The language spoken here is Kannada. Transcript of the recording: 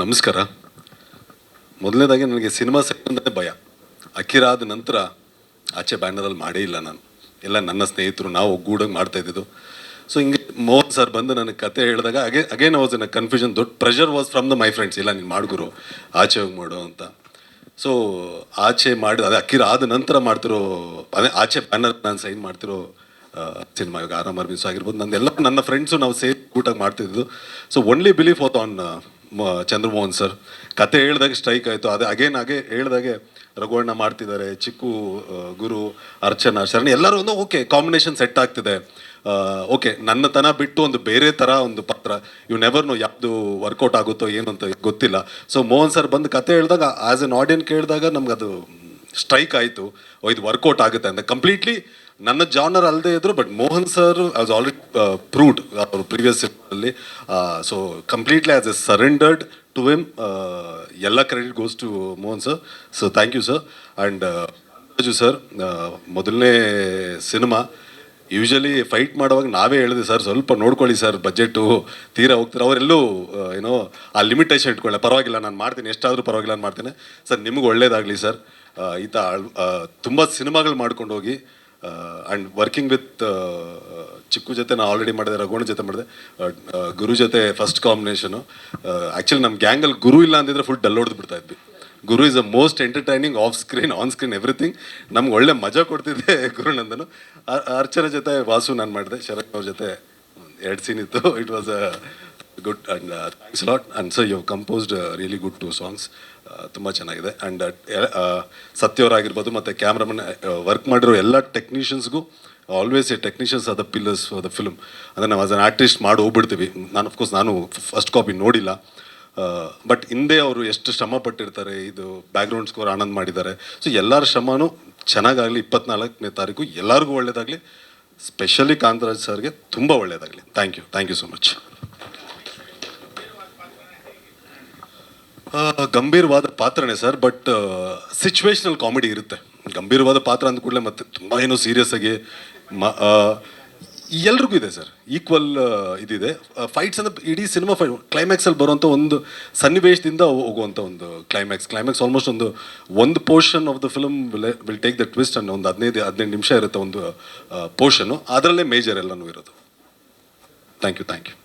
ನಮಸ್ಕಾರ. ಮೊದಲನೇದಾಗಿ ನನಗೆ ಸಿನಿಮಾ ಸೆಟ್ಟಂದರೆ ಭಯ. ಅಕ್ಕಿರಾದ ನಂತರ ಆಚೆ ಬ್ಯಾನರಲ್ಲಿ ಮಾಡೇ ಇಲ್ಲ ನಾನು. ಎಲ್ಲ ನನ್ನ ಸ್ನೇಹಿತರು ನಾವು ಒಗ್ಗೂಡಾಗಿ ಮಾಡ್ತಾ ಇದ್ದಿದ್ದು. ಸೊ ಹಿಂಗೆ ಮೋಹನ್ ಸರ್ ಬಂದು ನನಗೆ ಕತೆ ಹೇಳಿದಾಗ again was in a confusion. ದೊಡ್ಡ pressure was from the my friends. ಇಲ್ಲ ನೀನು ಮಾಡ್ಗುರು, ಆಚೆ ಹೋಗಿ ಮಾಡು ಅಂತ. ಸೊ ಆಚೆ ಮಾಡಿ ಅದೇ ಅಕ್ಕಿರಾದ ನಂತರ ಮಾಡ್ತಿರೋ, ಅದೇ ಆಚೆ ಬ್ಯಾನರ್ ನಾನು ಸೈನ್ ಮಾಡ್ತಿರೋ ಸಿನಿಮಾ ಇವಾಗ ಆರಾಮಾಗಿ ಮಿಸ್ ಆಗಿರ್ಬೋದು. ನಂದೆಲ್ಲ ನನ್ನ ಫ್ರೆಂಡ್ಸು ನಾವು ಸೇರಿ ಊಟಾಗಿ ಮಾಡ್ತಿದ್ದು. So only belief was on Chandramohan sir. ಕತೆ ಹೇಳಿದಾಗ ಸ್ಟ್ರೈಕ್ ಆಯಿತು. ಅದೇ ಹಾಗೆ ಹೇಳಿದಾಗೆ ರಘುವಣ್ಣ ಮಾಡ್ತಿದ್ದಾರೆ, ಚಿಕ್ಕು, ಗುರು, ಅರ್ಚನಾ, ಶರಣ್ ಎಲ್ಲರೂ ಒಂದು ಓಕೆ ಕಾಂಬಿನೇಷನ್ ಸೆಟ್ ಆಗ್ತಿದೆ. ಓಕೆ ನನ್ನ ತನ ಬಿಟ್ಟು ಒಂದು ಬೇರೆ ಥರ ಒಂದು ಪಾತ್ರ, ಇವು ನೆವರ್ ನೋ ಯಾವುದು ವರ್ಕೌಟ್ ಆಗುತ್ತೋ ಏನು ಅಂತ ಗೊತ್ತಿಲ್ಲ. ಸೊ ಮೋಹನ್ ಸರ್ ಬಂದು ಕತೆ ಹೇಳಿದಾಗ ಆ್ಯಸ್ ಎನ್ ಆಡಿಯನ್ ಕೇಳಿದಾಗ ನಮ್ಗೆ ಅದು ಸ್ಟ್ರೈಕ್ ಆಯಿತು. ಇದು ವರ್ಕೌಟ್ ಆಗುತ್ತೆ ಅಂತ. ಕಂಪ್ಲೀಟ್ಲಿ ನನ್ನ ಜಾನರ್ ಅಲ್ಲದೆ ಇದ್ರು, but Mohan sir as already proved ಅವರು ಪ್ರೀವಿಯಸ್ ಅಲ್ಲಿ. So completely as a surrendered to him. ಎಲ್ಲ credit goes to Mohan sir. So thank you sir. And Raju sir, ಮೊದಲನೇ ಸಿನಿಮಾ. ಯೂಶಲಿ ಫೈಟ್ ಮಾಡುವಾಗ ನಾವೇ ಹೇಳಿದೆ ಸರ್ ಸ್ವಲ್ಪ ನೋಡ್ಕೊಳ್ಳಿ ಸರ್, ಬಜೆಟು ತೀರಾ ಹೋಗ್ತಾರೆ. ಅವರೆಲ್ಲೂ ಏನೋ ಆ ಲಿಮಿಟೇಷನ್ ಇಟ್ಕೊಳ್ಳಿ, ಪರವಾಗಿಲ್ಲ ನಾನು ಮಾಡ್ತೀನಿ, ಎಷ್ಟಾದರೂ ಪರವಾಗಿಲ್ಲ ನಾನು ಮಾಡ್ತೀನಿ ಸರ್, ನಿಮಗೆ ಒಳ್ಳೇದಾಗಲಿ ಸರ್. ಈತ ತುಂಬ ಸಿನಿಮಾಗಳು ಮಾಡ್ಕೊಂಡು ಹೋಗಿ. ಆ್ಯಂಡ್ ವರ್ಕಿಂಗ್ ವಿತ್ ಚಿಕ್ಕು ಜೊತೆ ನಾನು ಆಲ್ರೆಡಿ ಮಾಡಿದೆ, ರಘುವಣ್ಣ ಜೊತೆ ಮಾಡಿದೆ, ಗುರು ಜೊತೆ ಫಸ್ಟ್ ಕಾಂಬಿನೇಷನು. ಆ್ಯಕ್ಚುಲಿ ನಮ್ಮ ಗ್ಯಾಂಗಲ್ಲಿ ಗುರು ಇಲ್ಲ ಅಂದಿದ್ರೆ ಫುಲ್ ಡಲ್ ಹೊಡೆದು ಬಿಡ್ತಾ ಇದ್ವಿ. Guru is a most entertaining off screen, on screen, everything. ನಮ್ಗೆ ಒಳ್ಳೆ ಮಜಾ ಕೊಡ್ತಿದ್ದೆ ಗುರುನಂದನು. ಅರ್ಚನಾ ಜೊತೆ ವಾಸು ನಾನು ಮಾಡಿದೆ, ಶರತ್ ಅವ್ರ ಜೊತೆ 2 ಸೀನ್ ಇತ್ತು. It was a good and thanks lot. And sir you composed really good 2 songs. ತುಂಬ ಚೆನ್ನಾಗಿದೆ. ಆ್ಯಂಡ್ ಸತ್ಯವರಾಗಿರ್ಬೋದು ಮತ್ತು ಕ್ಯಾಮ್ರಾಮನ್ ವರ್ಕ್ ಮಾಡಿರೋ ಎಲ್ಲ ಟೆಕ್ನಿಷಿಯನ್ಸ್ಗೂ always a technicians are the pillars for the film. ಅಂದರೆ ನಾವು ಆಸ್ ಅನ್ ಆರ್ಟಿಸ್ಟ್ ಮಾಡಿ ಹೋಗ್ಬಿಡ್ತೀವಿ. ನಾನು ಫಸ್ಟ್ ಕಾಪಿ ನೋಡಿಲ್ಲ, ಬಟ್ ಹಿಂದೆ ಅವರು ಎಷ್ಟು ಶ್ರಮ ಪಟ್ಟಿರ್ತಾರೆ. ಇದು ಬ್ಯಾಕ್ಗ್ರೌಂಡ್ ಸ್ಕೋರ್ ಆನಂದ್ ಮಾಡಿದ್ದಾರೆ. ಸೊ ಎಲ್ಲರ ಶ್ರಮನೂ ಚೆನ್ನಾಗಾಗಲಿ. 24ನೇ ತಾರೀಕು ಎಲ್ಲರಿಗೂ ಒಳ್ಳೆಯದಾಗಲಿ. ಸ್ಪೆಷಲಿ ಕಾಂತರಾಜ್ ಸರ್ಗೆ ತುಂಬ ಒಳ್ಳೆಯದಾಗಲಿ. Thank you so much. ಗಂಭೀರವಾದ ಪಾತ್ರನೇ ಸರ್, ಬಟ್ ಸಿಚುವೇಶನಲ್ ಕಾಮಿಡಿ ಇರುತ್ತೆ. ಗಂಭೀರವಾದ ಪಾತ್ರ ಅಂದ ಕೂಡಲೇ ಮತ್ತೆ ತುಂಬ ಏನೋ ಸೀರಿಯಸ್ ಆಗಿ ಎಲ್ರಿಗೂ ಇದೆ ಸರ್, ಈಕ್ವಲ್ ಇದಿದೆ. ಫೈಟ್ಸ್ ಅಂದರೆ ಇಡೀ ಸಿನಿಮಾ ಕ್ಲೈಮ್ಯಾಕ್ಸಲ್ಲಿ ಬರುವಂಥ ಒಂದು ಸನ್ನಿವೇಶದಿಂದ ಹೋಗುವಂಥ ಒಂದು ಕ್ಲೈಮ್ಯಾಕ್ಸ್ ಆಲ್ಮೋಸ್ಟ್ ಒಂದು portion of the film will take the twist. ಅನ್ನೋ ಒಂದು 15 ನಿಮಿಷ ಇರುತ್ತೆ ಒಂದು ಪೋರ್ಷನ್ನು. ಅದರಲ್ಲೇ ಮೇಜರ್ ಎಲ್ಲನೂ ಇರೋದು. Thank you.